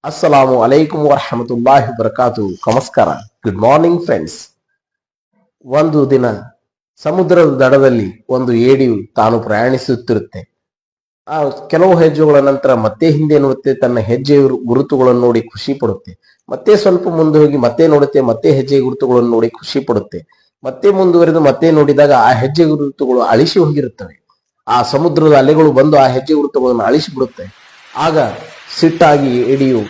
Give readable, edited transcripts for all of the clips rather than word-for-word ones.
ಅಸ್ಸಲಾಮು ಅಲೈಕುಂ ವರಹಮತುಲ್ಲಾಹಿ ವಬರಕಾತು. ನಮಸ್ಕಾರ. Good morning friends. ಒಂದು ದಿನ ಸಮುದ್ರದ ದಡದಲ್ಲಿ ಒಂದು ಏಡಿಯು ತಾನು ಪ್ರಯಾಣಿಸುತ್ತಿರುತ್ತೆ. ಆ ಕೆಲವು ಹೆಜ್ಜೆಗಳ ನಂತರ ಮತ್ತೆ ಹಿಂದೆ ನೋಡುತ್ತೆ, ತನ್ನ ಹೆಜ್ಜೆ ಗುರುತುಗಳನ್ನು ನೋಡಿ ಖುಷಿ ಪಡುತ್ತೆ. ಮತ್ತೆ ಸ್ವಲ್ಪ ಮುಂದೆ ಹೋಗಿ ಮತ್ತೆ ನೋಡುತ್ತೆ, ಮತ್ತೆ ಹೆಜ್ಜೆ ಗುರುತುಗಳನ್ನು ನೋಡಿ ಖುಷಿ ಪಡುತ್ತೆ. ಮತ್ತೆ ಮುಂದುವರೆದು ಮತ್ತೆ ನೋಡಿದಾಗ ಆ ಹೆಜ್ಜೆ ಗುರುತುಗಳು ಅಳಿಸಿ ಹೋಗಿರುತ್ತವೆ. ಆ ಸಮುದ್ರದ ಅಲೆಗಳು ಬಂದು ಆ ಹೆಜ್ಜೆ ಗುರುತುಗಳನ್ನು ಅಳಿಸಿ ಬಿಡುತ್ತೆ. ಆಗ ಸಿಟ್ಟಾಗಿ ಏಡಿಯು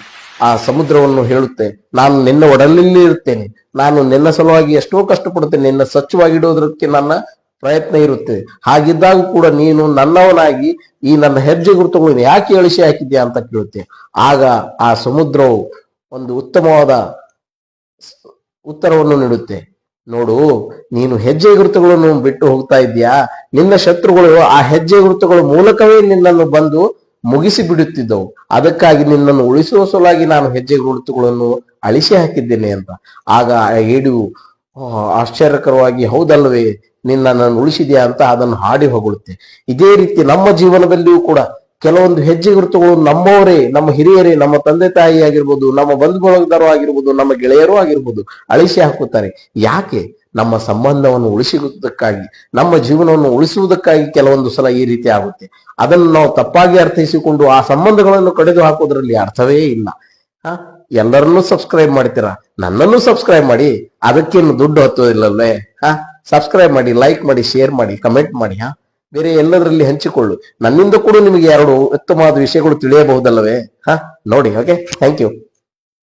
ಆ ಸಮುದ್ರವನ್ನು ಹೇಳುತ್ತೆ, ನಾನು ನಿನ್ನ ಒಡಲಲ್ಲಿ ಇರುತ್ತೇನೆ, ನಾನು ನಿನ್ನ ಸಲುವಾಗಿ ಎಷ್ಟೋ ಕಷ್ಟಪಡುತ್ತೇನೆ, ನಿನ್ನ ಸ್ವಚ್ಛವಾಗಿಡೋದಕ್ಕೆ ನನ್ನ ಪ್ರಯತ್ನ ಇರುತ್ತೆ. ಹಾಗಿದ್ದಾಗ ಕೂಡ ನೀನು ನನ್ನವನಾಗಿ ಈ ನನ್ನ ಹೆಜ್ಜೆ ಗುರುತುಗಳನ್ನು ಯಾಕೆ ಅಳಿಸಿ ಹಾಕಿದ್ಯಾ ಅಂತ ಕೇಳುತ್ತೆ. ಆಗ ಆ ಸಮುದ್ರವು ಒಂದು ಉತ್ತಮವಾದ ಉತ್ತರವನ್ನು ನೀಡುತ್ತೆ. ನೋಡು, ನೀನು ಹೆಜ್ಜೆ ಗುರುತುಗಳನ್ನು ಬಿಟ್ಟು ಹೋಗ್ತಾ ಇದ್ಯಾ, ನಿನ್ನ ಶತ್ರುಗಳು ಆ ಹೆಜ್ಜೆ ಗುರುತುಗಳ ಮೂಲಕವೇ ನಿನ್ನನ್ನು ಬಂದು ಮುಗಿಸಿ ಬಿಡುತ್ತಿದ್ದವು. ಅದಕ್ಕಾಗಿ ನಿನ್ನನ್ನು ಉಳಿಸುವ ಸಲುವಾಗಿ ನಾನು ಹೆಜ್ಜೆ ಗುರುತುಗಳನ್ನು ಅಳಿಸಿ ಹಾಕಿದ್ದೇನೆ ಅಂತ. ಆಗ ಆ ಏಡಿಯು ಆಶ್ಚರ್ಯಕರವಾಗಿ, ಹೌದಲ್ವೇ, ನಿನ್ನನ್ನು ಉಳಿಸಿದ್ಯಾ ಅಂತ ಅದನ್ನು ಹಾಡಿ ಹೊಗಳುತ್ತೆ. ಇದೇ ರೀತಿ ನಮ್ಮ ಜೀವನದಲ್ಲಿಯೂ ಕೂಡ ಕೆಲವೊಂದು ಹೆಜ್ಜೆ ಗುರುತುಗಳು ನಮ್ಮವರೇ, ನಮ್ಮ ಹಿರಿಯರೇ, ನಮ್ಮ ತಂದೆ ತಾಯಿ ಆಗಿರ್ಬೋದು, ನಮ್ಮ ಬಂಧು ಬಳಗದವರು ಆಗಿರ್ಬೋದು, ನಮ್ಮ ಗೆಳೆಯರು ಆಗಿರ್ಬೋದು ಅಳಿಸಿ ಹಾಕುತ್ತಾರೆ. ಯಾಕೆ? ನಮ್ಮ ಸಂಬಂಧವನ್ನು ಉಳಿಸುವುದಕ್ಕಾಗಿ, ನಮ್ಮ ಜೀವನವನ್ನು ಉಳಿಸುವುದಕ್ಕಾಗಿ ಕೆಲವೊಂದು ಸಲ ಈ ರೀತಿ ಆಗುತ್ತೆ. ಅದನ್ನು ನಾವು ತಪ್ಪಾಗಿ ಅರ್ಥೈಸಿಕೊಂಡು ಆ ಸಂಬಂಧಗಳನ್ನು ಕಡಿದು ಹಾಕೋದ್ರಲ್ಲಿ ಅರ್ಥವೇ ಇಲ್ಲ. ಎಲ್ಲರನ್ನೂ ಸಬ್ಸ್ಕ್ರೈಬ್ ಮಾಡ್ತೀರಾ, ನನ್ನನ್ನು ಸಬ್ಸ್ಕ್ರೈಬ್ ಮಾಡಿ, ಅದಕ್ಕೇನು ದುಡ್ಡು ಹತ್ತೋದಿಲ್ಲವೇ? ಸಬ್ಸ್ಕ್ರೈಬ್ ಮಾಡಿ, ಲೈಕ್ ಮಾಡಿ, ಶೇರ್ ಮಾಡಿ, ಕಮೆಂಟ್ ಮಾಡಿ. ಬೇರೆ ಎಲ್ಲದರಲ್ಲಿ ಹಂಚಿಕೊಳ್ಳು. ನನ್ನಿಂದ ಕೂಡ ನಿಮಗೆ ಎರಡು ಉತ್ತಮವಾದ ವಿಷಯಗಳು ತಿಳಿಯಬಹುದಲ್ಲವೇ? ನೋಡಿ. Okay, thank you.